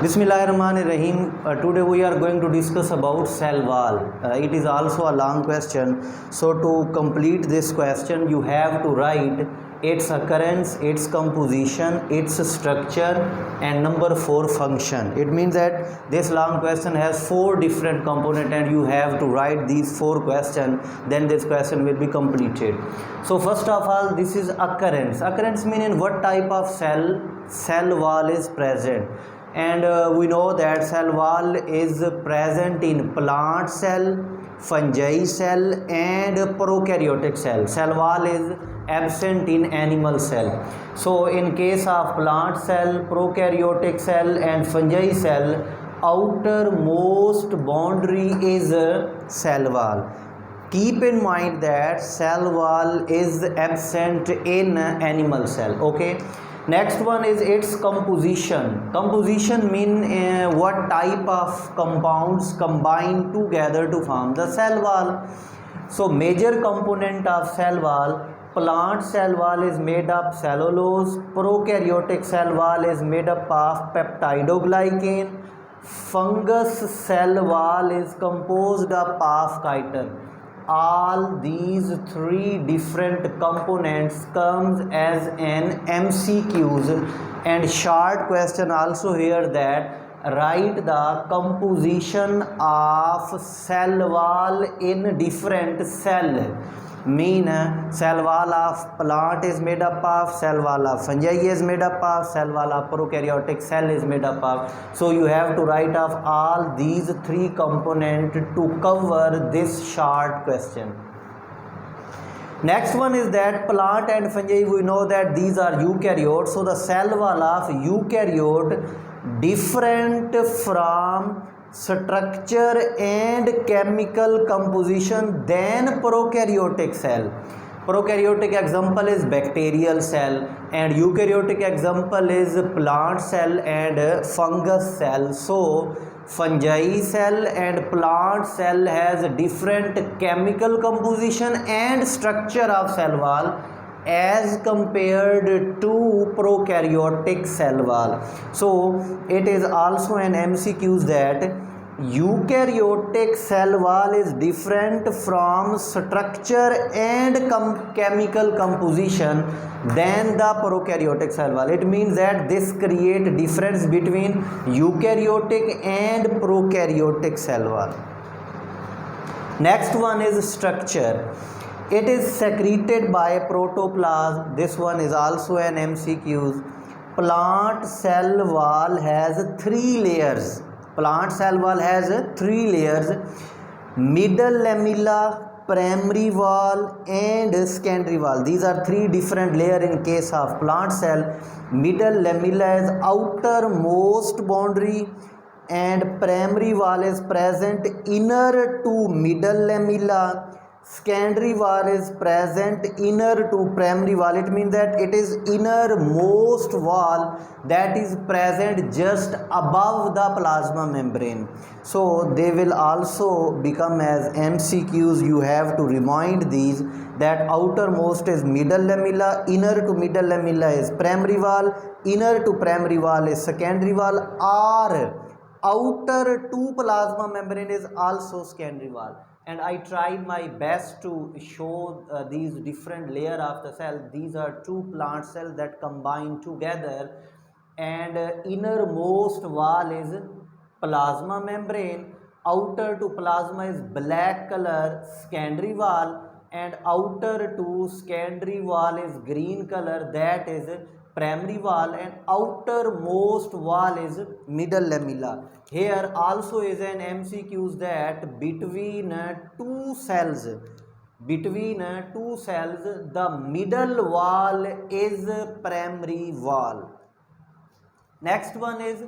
Bismillahirrahmanirrahim. Today we are going to discuss about cell wall. It is also a long question. So to complete this question, you have to write its occurrence, its composition, its structure, and number 4 function. It means that this long question has 4 different components, and you have to write these 4 questions. Then this question will be completed. So first of all, this is occurrence. Occurrence meaning what type of cell wall is present. And we know that cell wall is present in plant cell, fungi cell, and prokaryotic cell. Cell wall is absent in animal cell. So in case of plant cell, prokaryotic cell, and fungi cell, outermost boundary is cell wall. Keep in mind that cell wall is absent in animal cell. Okay. Next one is its composition. Composition mean what type of compounds combine together to form the cell wall. So major component of cell wall, plant cell wall is made of cellulose, prokaryotic cell wall is made up of peptidoglycan, fungus cell wall is composed of chitin. All these 3 different components comes as an MCQs, and short question also here that write the composition of cell wall in different cell. Mean cell wall of plant is made up of, cell wall of fungi is made up of, cell wall of prokaryotic cell is made up of. So you have to write off all these 3 components to cover this short question. Next one is that plant and fungi, we know that these are eukaryotes. So the cell wall of eukaryote different from structure and chemical composition than prokaryotic cell. Prokaryotic example is bacterial cell, and eukaryotic example is plant cell and fungus cell. So fungi cell and plant cell has different chemical composition and structure of cell wall as compared to prokaryotic cell wall. So it is also an MCQs that eukaryotic cell wall is different from structure and chemical composition than the prokaryotic cell wall. It means that this create difference between eukaryotic and prokaryotic cell wall. Next one is structure. It is secreted by protoplasm. This one is also an MCQs. Plant cell wall has 3 layers. Plant cell wall has 3 layers: middle lamella, primary wall, and secondary wall. These are 3 different layers in case of plant cell. Middle lamella is outermost boundary, and primary wall is present inner to middle lamella. Secondary wall is present inner to primary wall. It means that it is innermost wall that is present just above the plasma membrane. So they will also become as MCQs. You have to remind these that outermost is middle lamella, inner to middle lamella is primary wall, inner to primary wall is secondary wall, or outer to plasma membrane is also secondary wall. And I tried my best to show these different layer of the cell. These are 2 plant cells that combine together, and innermost wall is plasma membrane, outer to plasma is black color secondary wall, and outer to secondary wall is green color, that is primary wall, and outermost wall is middle lamella. Here also is an MCQs that between 2 cells, the middle wall is primary wall. Next one is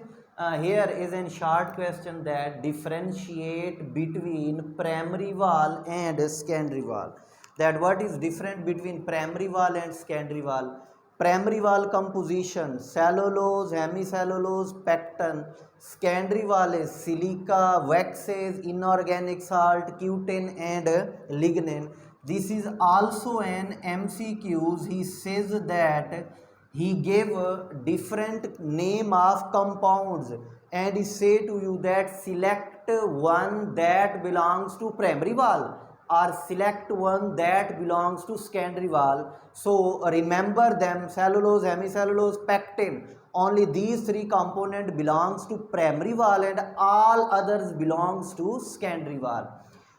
here is a short question that differentiate between primary wall and secondary wall. That what is different between primary wall and secondary wall? Primary wall composition: cellulose, hemicellulose, pectin. Secondary wall is silica, waxes, inorganic salt, cutin, and lignin. This is also an MCQs. He says that he gave a different name of compounds, and he say to you that select one that belongs to primary wall or select one that belongs to secondary wall. So remember them: cellulose, hemicellulose, pectin. Only these three component belongs to primary wall and all others belongs to secondary wall.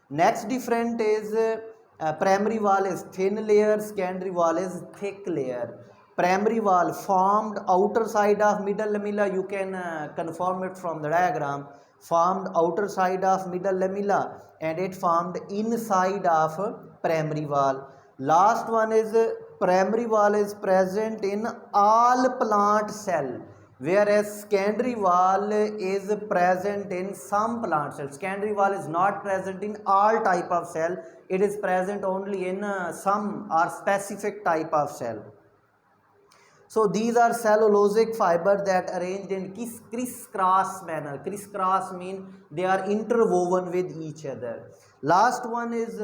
Next different is primary wall is thin layer, secondary wall is thick layer. Primary wall formed outer side of middle lamella, you can confirm it from the diagram, formed outer side of middle lamella and it formed inside of primary wall. Last one is primary wall is present in all plant cell, whereas secondary wall is present in some plant cells. Secondary wall is not present in all type of cell, it is present only in some or specific type of cell. So these are cellulosic fiber that arranged in crisscross manner. Crisscross mean they are interwoven with each other. Last one is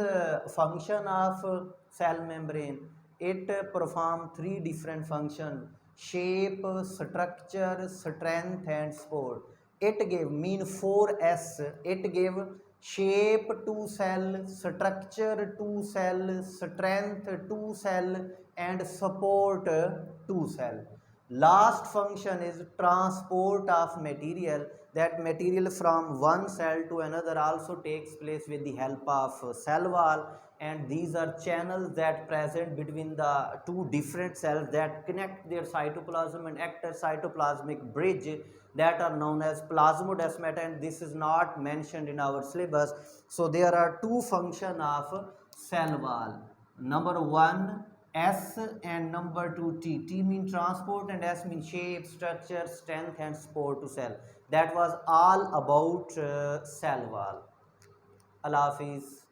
function of cell membrane. It perform three different functions: shape, structure, strength and support. It gave mean 4S. It gave shape to cell, structure to cell, strength to cell and support to cell. Last function is transport of material. That material from one cell to another also takes place with the help of cell wall, and these are channels that present between the two different cells that connect their cytoplasm and act as cytoplasmic bridge, that are known as plasmodesmata, and this is not mentioned in our syllabus. So there are two functions of cell wall: number one S and number two T. T mean transport and S mean shape, structure, strength and support to cell. That was all about cell wall. Allah Hafiz.